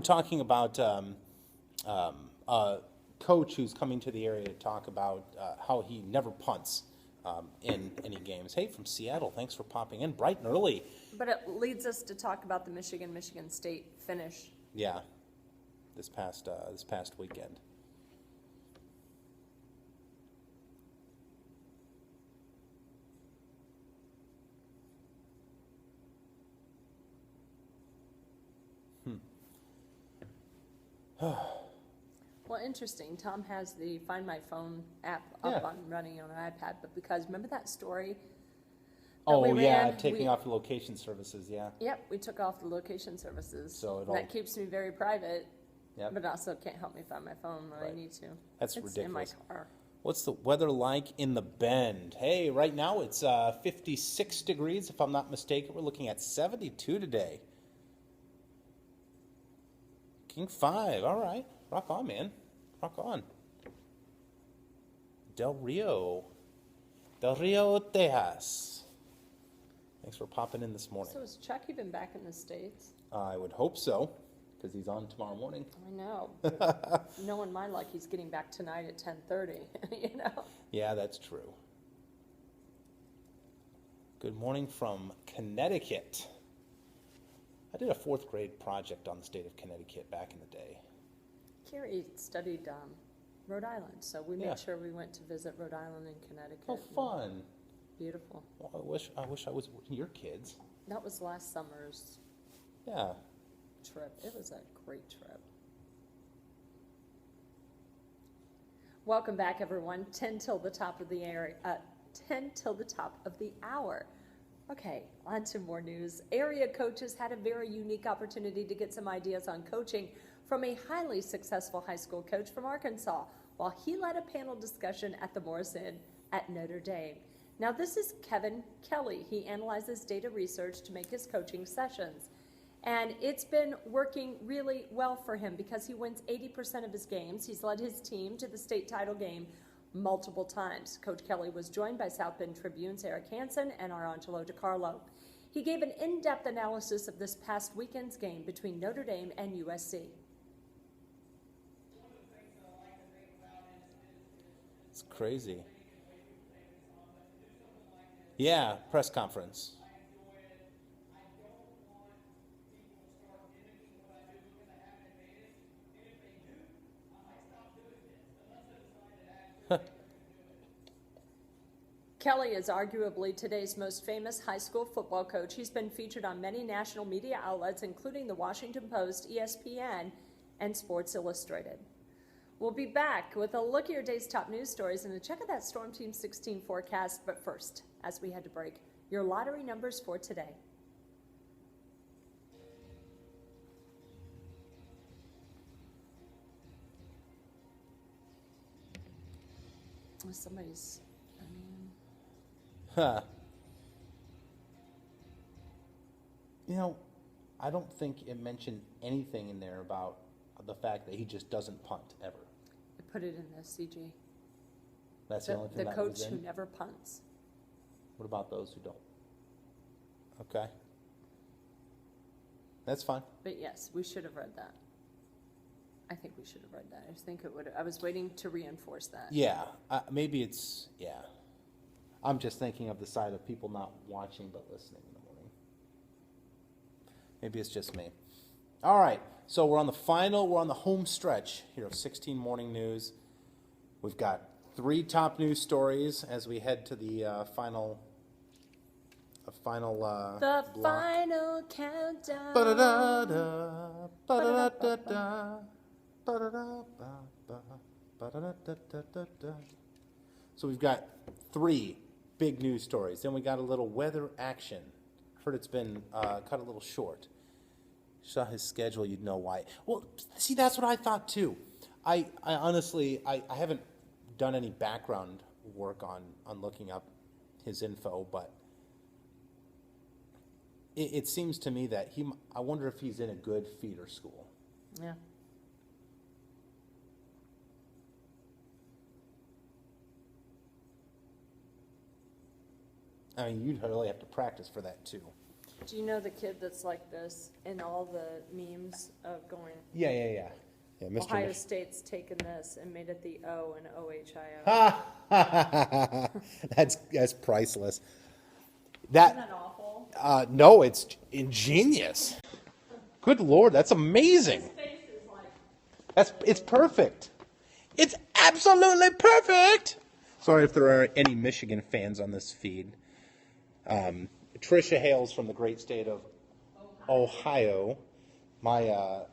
talking about a coach who's coming to the area to talk about how he never punts in any games. Hey, from Seattle, thanks for popping in bright and early. But it leads us to talk about the Michigan State finish. Yeah, this past weekend. Well, interesting. Tom has the Find My Phone app up on running on an iPad, but because remember that story? Taking off the location services, yeah. Yep, we took off the location services. So that keeps me very private, yep. But also can't help me find my phone when I need to. That's it's ridiculous. In my car. What's the weather like in the Bend? Hey, right now it's 56 degrees, if I'm not mistaken. We're looking at 72 today. King 5, all right. Rock on, man. Rock on. Del Rio, Tejas. Thanks for popping in this morning. So has Chuck even back in the States? I would hope so, because he's on tomorrow morning. I know. Knowing my luck, he's getting back tonight at 10:30, you know? Yeah, that's true. Good morning from Connecticut. I did a 4th grade project on the state of Connecticut back in the day. Carrie studied Rhode Island, so we made sure we went to visit Rhode Island and Connecticut. Oh, fun. Beautiful. Well, I wish I was your kids. That was last summer's trip. It was a great trip. Welcome back, everyone. 10 till the top of the hour. Okay, on to more news. Area coaches had a very unique opportunity to get some ideas on coaching from a highly successful high school coach from Arkansas while he led a panel discussion at the Morris Inn at Notre Dame. Now, this is Kevin Kelly. He analyzes data research to make his coaching sessions. And it's been working really well for him because he wins 80% of his games. He's led his team to the state title game multiple times. Coach Kelly was joined by South Bend Tribune's Eric Hansen and our Angelo DiCarlo. He gave an in-depth analysis of this past weekend's game between Notre Dame and USC. It's crazy. Yeah, press conference. Kelly is arguably today's most famous high school football coach. He's been featured on many national media outlets, including the Washington Post, ESPN, and Sports Illustrated. We'll be back with a look at your day's top news stories and a check of that Storm Team 16 forecast. But first, as we head to break, your lottery numbers for today. Somebody's... You know, I don't think it mentioned anything in there about the fact that he just doesn't punt ever. I put it in the CG. That's the only thing that was in? The coach who never punts. What about those who don't? Okay. That's fine. But yes, we should have read that. I think we should have read that. I think it would. I was waiting to reinforce that. Yeah, maybe it's, I'm just thinking of the side of people not watching but listening in the morning. Maybe it's just me. All right, so we're on the home stretch here of 16 Morning News. We've got 3 top news stories as we head to the final the block. Final countdown. Ba-da-da-da, ba-da-da-da-da, ba-da-da-ba-ba, ba-da-da-da-da-da. So we've got 3 big news stories. Then we got a little weather action. Heard it's been cut a little short. Saw his schedule, you'd know why. Well, see, that's what I thought too. I honestly haven't done any background work on looking up his info, but it seems to me that I wonder if he's in a good feeder school. Yeah. I mean, you'd really have to practice for that too. Do you know the kid that's like this in all the memes of going, Yeah, Mr. Ohio Mich- State's taken this and made it the O in OHIO? Ha! That's priceless. Isn't that awful? No, it's ingenious. Good Lord, that's amazing. His face is like, It's perfect. It's absolutely perfect. Sorry if there are any Michigan fans on this feed. Tricia hails from the great state of Ohio. I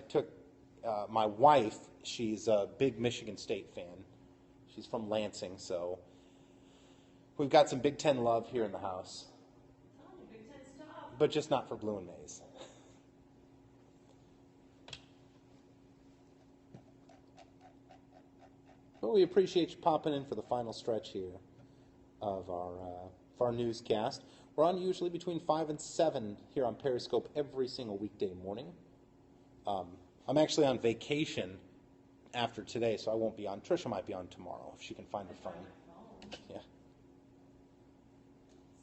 took my wife. She's a big Michigan State fan. She's from Lansing, so we've got some Big Ten love here in the house. Big Ten stuff. But just not for Blue and Maize. Well, we appreciate you popping in for the final stretch here of our newscast. We're on usually between 5 and 7 here on Periscope every single weekday morning. I'm actually on vacation after today, so I won't be on. Trisha might be on tomorrow if she can find her phone. Yeah.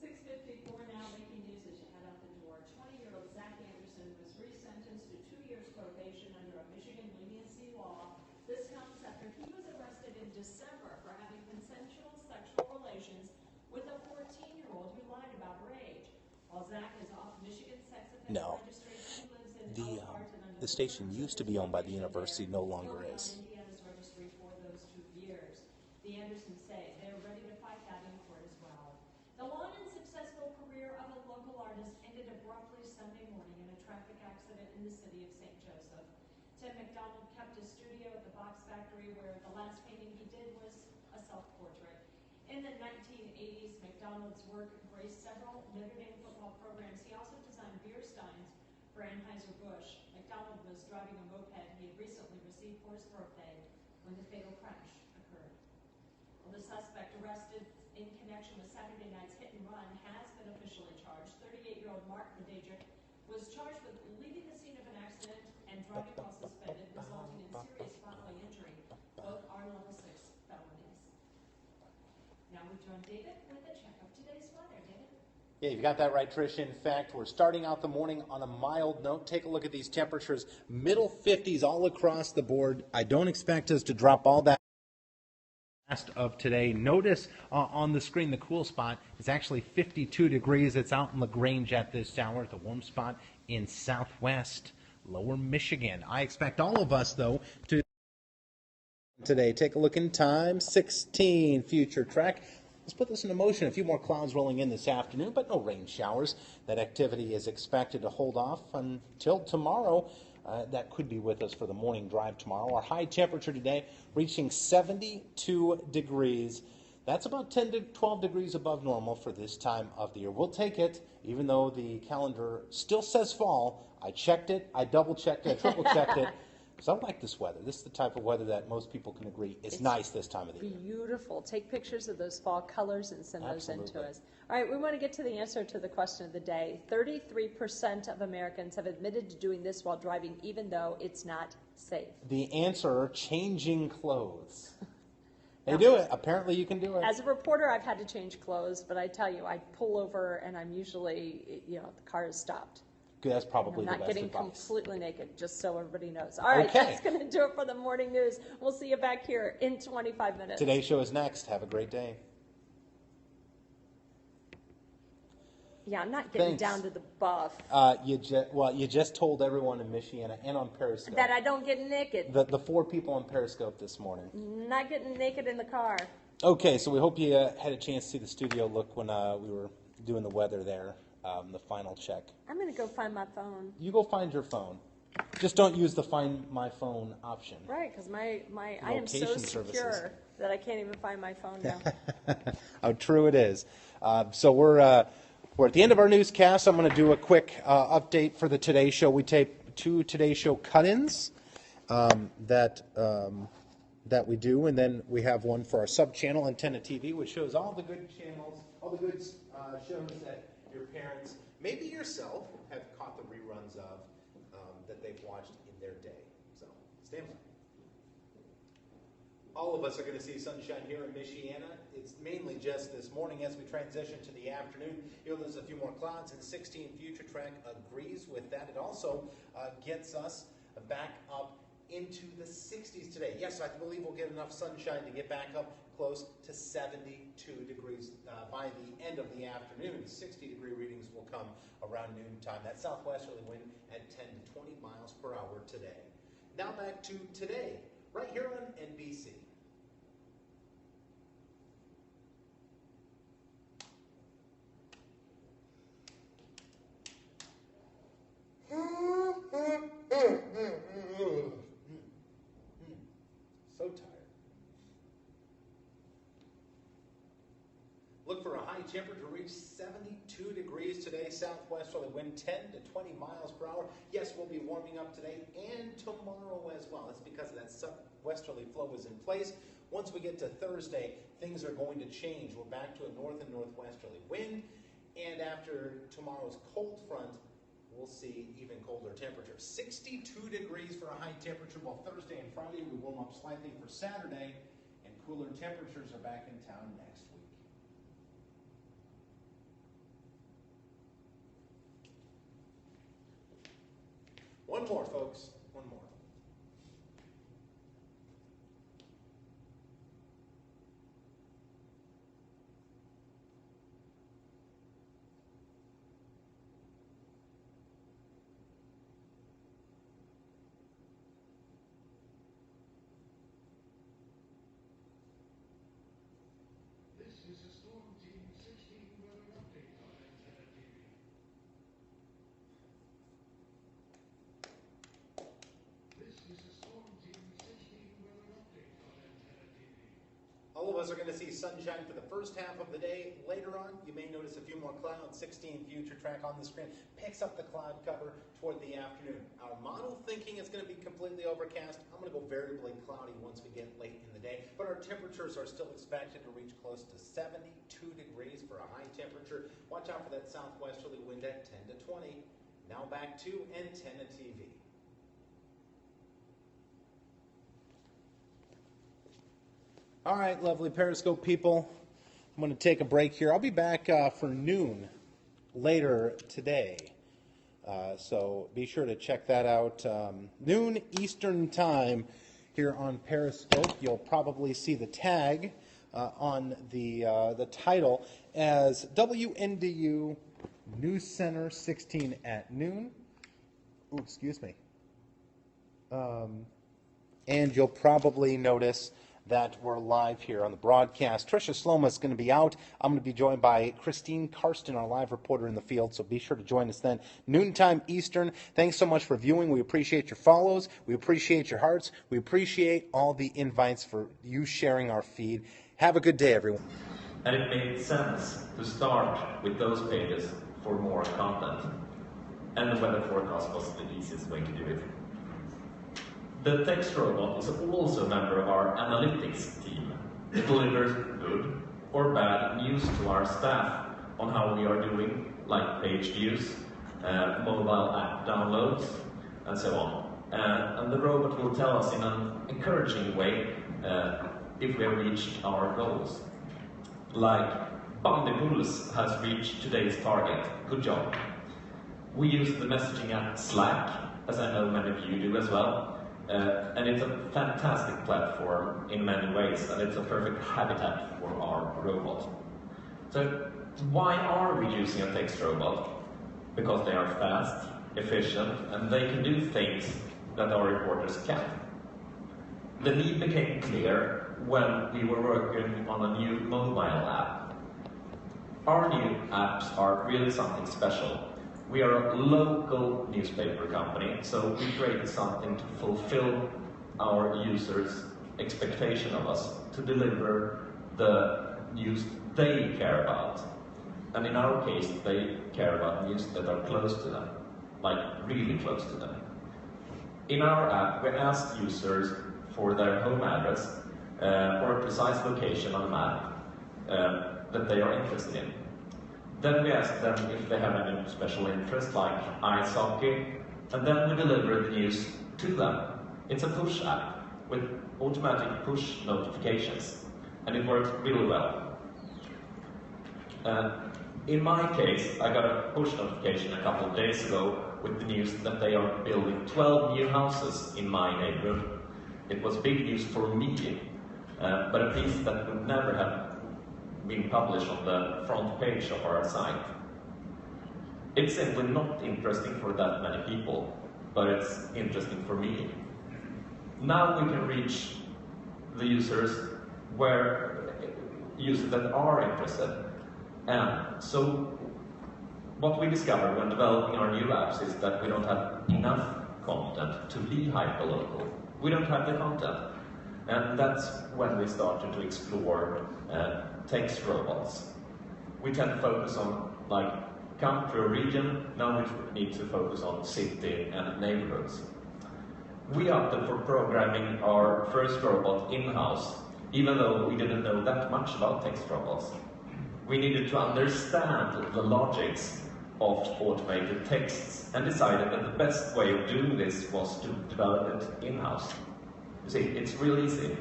6:54 now, making news as you head out the door. 20-year-old Zach Anderson was resentenced to 2 years probation under a Michigan leniency law. This comes after he was arrested in December for having consensual sexual relations with a 14-year-old who lied about her age. While Zach is off Michigan sex offense No. registration, he lives in The Elkhart and under the station used to be owned by the university, no longer is. Indiana's registry for those 2 years. The Andersons say they're ready to fight that in court as well. The long and successful career of a local artist ended abruptly Sunday morning in a traffic accident in the city of St. Joseph. Tim McDonald kept his studio at the Box Factory, where the last painting he did was a self-portrait. In the 1980s, McDonald's work graced several Notre Dame football programs. He also designed beer steins for Anheuser-Busch. McDonald was driving a moped he had recently received for his birthday when the fatal crash occurred. Well, the suspect arrested in connection with Saturday night's hit and run has been officially charged. 38-year-old Mark Medejek was charged with leaving the scene of an accident and driving while suspended, resulting in serious bodily injury. Both are level 6 felonies. Now we join David with a check of today's weather. David? Yeah, you've got that right, Tricia. In fact, we're starting out the morning on a mild note. Take a look at these temperatures. Middle 50s all across the board. I don't expect us to drop all that last of today. Notice on the screen the cool spot is actually 52 degrees. It's out in LaGrange at this hour. The warm spot in southwest lower Michigan. I expect all of us, though, to today. Take a look in time. 16 future track. Let's put this into motion. A few more clouds rolling in this afternoon, but no rain showers. That activity is expected to hold off until tomorrow. That could be with us for the morning drive tomorrow. Our high temperature today reaching 72 degrees. That's about 10 to 12 degrees above normal for this time of the year. We'll take it, even though the calendar still says fall. I checked it, I double-checked it, I triple-checked it. So I like this weather. This is the type of weather that most people can agree is nice this time of the year. Beautiful. Take pictures of those fall colors and send those in to Absolutely. us. All right, we want to get to the answer to the question of the day. 33% of Americans have admitted to doing this while driving, even though it's not safe. The answer, changing clothes. They do it. Apparently you can do it. As a reporter, I've had to change clothes, but I tell you, I pull over and I'm usually, the car is stopped. That's probably I'm the not best getting advice. completely naked, just so everybody knows. All right, Okay. That's going to do it for the morning news. We'll see you back here in 25 minutes. Today's show is next. Have a great day. Yeah, I'm not getting Thanks. down to the buff. You just told everyone in Michiana and on Periscope. That I don't get naked. The 4 people on Periscope this morning. Not getting naked in the car. Okay, so we hope you had a chance to see the studio look when we were doing the weather there, the final check. I'm going to go find my phone. You go find your phone. Just don't use the Find My Phone option. Right, because I am so Location secure services. that I can't even find my phone now. How true it is. So we're at the end of our newscast. I'm going to do a quick update for the Today Show. We taped 2 Today Show cut-ins that we do, and then we have one for our sub-channel, Antenna TV, which shows all the good channels, all the good shows that your parents, maybe yourself, have caught the reruns of that they've watched in their day. So stand by. All of us are going to see sunshine here in Michiana. It's mainly just this morning as we transition to the afternoon. You'll lose a few more clouds, and 16 Future Track agrees with that. It also gets us back up into the 60s today. Yes, I believe we'll get enough sunshine to get back up close to 72 degrees by the end of the afternoon. 60-degree readings will come around noontime. That southwesterly wind at 10 to 20 miles per hour today. Now back to today, right here on NBC. So tired. Look for a high temperature to reach 72 degrees today. Southwesterly wind 10 to 20 miles per hour. Yes, we'll be warming up today and tomorrow as well. That's because that southwesterly flow is in place. Once we get to Thursday, things are going to change. We're back to a north and northwesterly wind. And after tomorrow's cold front, we'll see even colder temperatures. 62 degrees for a high temperature, while Thursday and Friday we warm up slightly for Saturday, and cooler temperatures are back in town next week. One more, folks. One more. This is a Storm Team 16 weather update on Antenna TV. This is a Storm Team 16 weather update on Antenna TV. All of us are going to see sunshine for the first half of the day. Later on, you may notice a few more clouds. 16 Future Track on the screen picks up the cloud cover toward the afternoon. Our model thinking it's going to be completely overcast. I'm going to go variably cloudy once we get late in the day, but our temperatures are still expected to reach close to 72 degrees for a high temperature. Watch out for that southwesterly wind at 10 to 20. Now back to Antenna TV. All right, lovely Periscope people. I'm going to take a break here. I'll be back for noon later today. So be sure to check that out. Noon Eastern time here on Periscope. You'll probably see the tag on the title as WNDU News Center 16 at noon. Ooh, excuse me. And you'll probably notice that we're live here on the broadcast. Tricia Sloma is going to be out. I'm going to be joined by Christine Karsten, our live reporter in the field, so be sure to join us then. Noontime Eastern. Thanks so much for viewing. We appreciate your follows. We appreciate your hearts. We appreciate all the invites for you sharing our feed. Have a good day, everyone. And it made sense to start with those pages for more content. And the weather forecast was the easiest way to do it. The text robot is also a member of our analytics team. It delivers good or bad news to our staff on how we are doing, like page views, mobile app downloads, and so on. And the robot will tell us in an encouraging way if we have reached our goals. Like, Bandebulls has reached today's target. Good job. We use the messaging app Slack, as I know many of you do as well. And it's a fantastic platform in many ways, and it's a perfect habitat for our robot. So why are we using a text robot? Because they are fast, efficient, and they can do things that our reporters can't. The need became clear when we were working on a new mobile app. Our new apps are really something special. We are a local newspaper company, so we created something to fulfill our users' expectation of us, to deliver the news they care about. And in our case, they care about news that are close to them, like really close to them. In our app, we ask users for their home address or a precise location on a map that they are interested in. Then we ask them if they have any special interest, like ice hockey, and then we deliver the news to them. It's a push app. with automatic push notifications, and it works really well. In my case, I got a push notification a couple of days ago with the news that they are building 12 new houses in my neighborhood. It was big news for me, but a piece that would never have been published on the front page of our site. It's simply not interesting for that many people, but it's interesting for me. Now we can reach the users that are interested. And so what we discovered when developing our new apps is that we don't have enough content to be hyperlocal. We don't have the content. And that's when we started to explore text robots. We tend to focus on like country or region. Now we need to focus on city and neighborhoods. We opted for programming our first robot in-house, even though we didn't know that much about text robots. We needed to understand the logics of automated texts and decided that the best way of doing this was to develop it in-house. You see, it's real easy.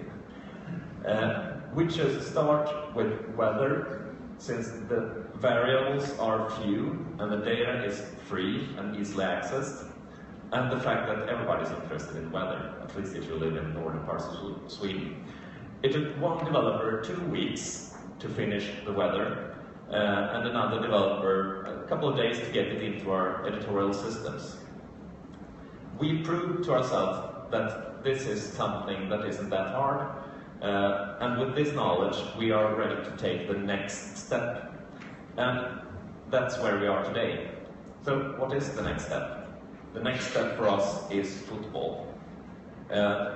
We chose to start with weather, since the variables are few and the data is free and easily accessed, and the fact that everybody's interested in weather, at least if you live in the northern parts of Sweden. It took one developer 2 weeks to finish the weather, and another developer a couple of days to get it into our editorial systems. We proved to ourselves that this is something that isn't that hard, and with this knowledge we are ready to take the next step. And that's where we are today. So what is the next step? The next step for us is football.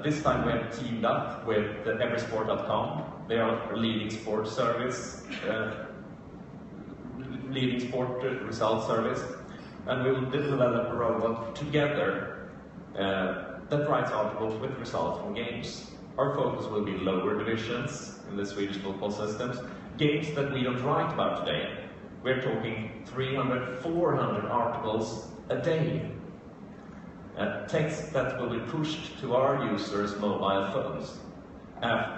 This time we have teamed up with everysport.com. They are a leading sport service, leading sport result service, and we will develop a robot together that writes articles with results from games. Our focus will be lower divisions in the Swedish football systems, games that we don't write about today. We're talking 300, 400 articles a day. Text that will be pushed to our users' mobile phones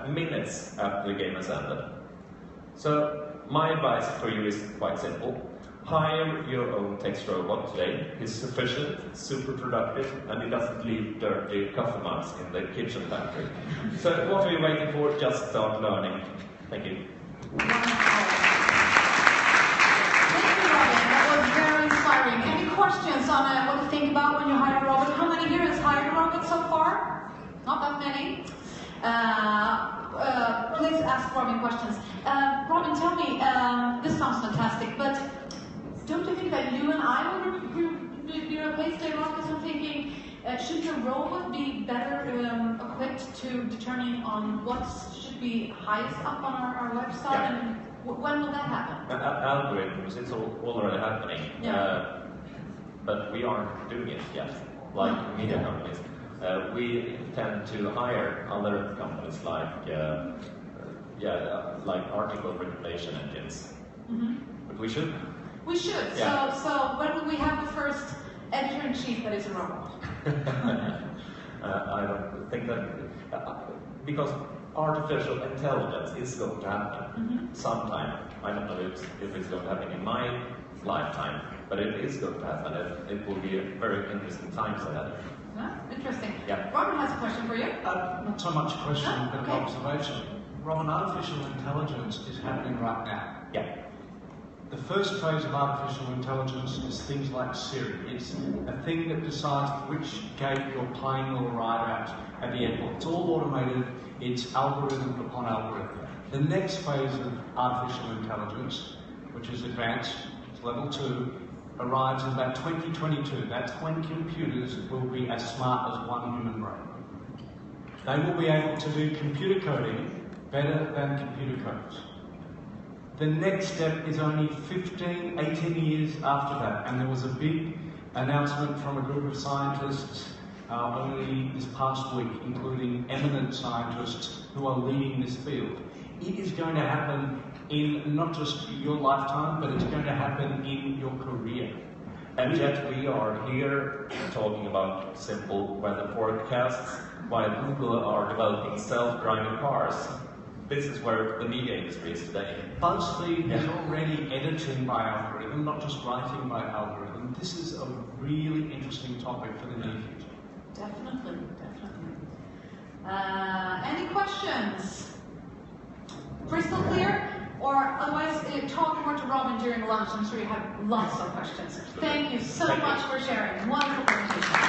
minutes after the game has ended. So my advice for you is quite simple. Hire your own text robot today. It's sufficient, super productive, and it doesn't leave dirty coffee mugs in the kitchen pantry. So what are you waiting for? Just start learning. Thank you. Thank you, Robin. That was very inspiring. Any questions on what to think about when you hire a robot? How many here has hired a robot so far? Not that many. Please ask Robin questions. Robin, tell me, this sounds fantastic, but don't you think that you and I will be replaced by robots? I'm thinking, should the robot be better equipped to determine on what should be highest up on our website? Yeah. And when will that happen? Algorithms, it's already happening, but we aren't doing it yet, like media companies. We tend to hire other companies like article recommendation engines. Mm-hmm. But we should. We should. Yeah. So when will we have the first editor-in-chief that is a robot? I don't think that, because artificial intelligence is going to happen sometime. I don't know if it's going to happen in my lifetime, but it is going to happen. It will be a very interesting times ahead. Interesting. Yeah. Robert has a question for you. Not so much a question, but an observation. Robin, artificial intelligence is happening right now. Yeah. The first phase of artificial intelligence is things like Siri. It's a thing that decides which gate your plane will arrive at the airport. It's all automated. It's algorithm upon algorithm. The next phase of artificial intelligence, which is advanced, it's level 2, arrives in about 2022. That's when computers will be as smart as one human brain. They will be able to do computer coding better than computer coders. The next step is only 15, 18 years after that, and there was a big announcement from a group of scientists only this past week, including eminent scientists who are leading this field. It is going to happen in not just your lifetime, but it's going to happen in your career. And yet we are here talking about simple weather forecasts while Google are developing self-driving cars. This is where the media industry is today. BuzzFeed is already editing by algorithm, not just writing by algorithm. This is a really interesting topic for the near future. Definitely, definitely. Any questions? Crystal clear? Or otherwise, talk more to Robin during lunch. I'm sure you have lots of questions. Thank you so much for sharing. Wonderful presentation.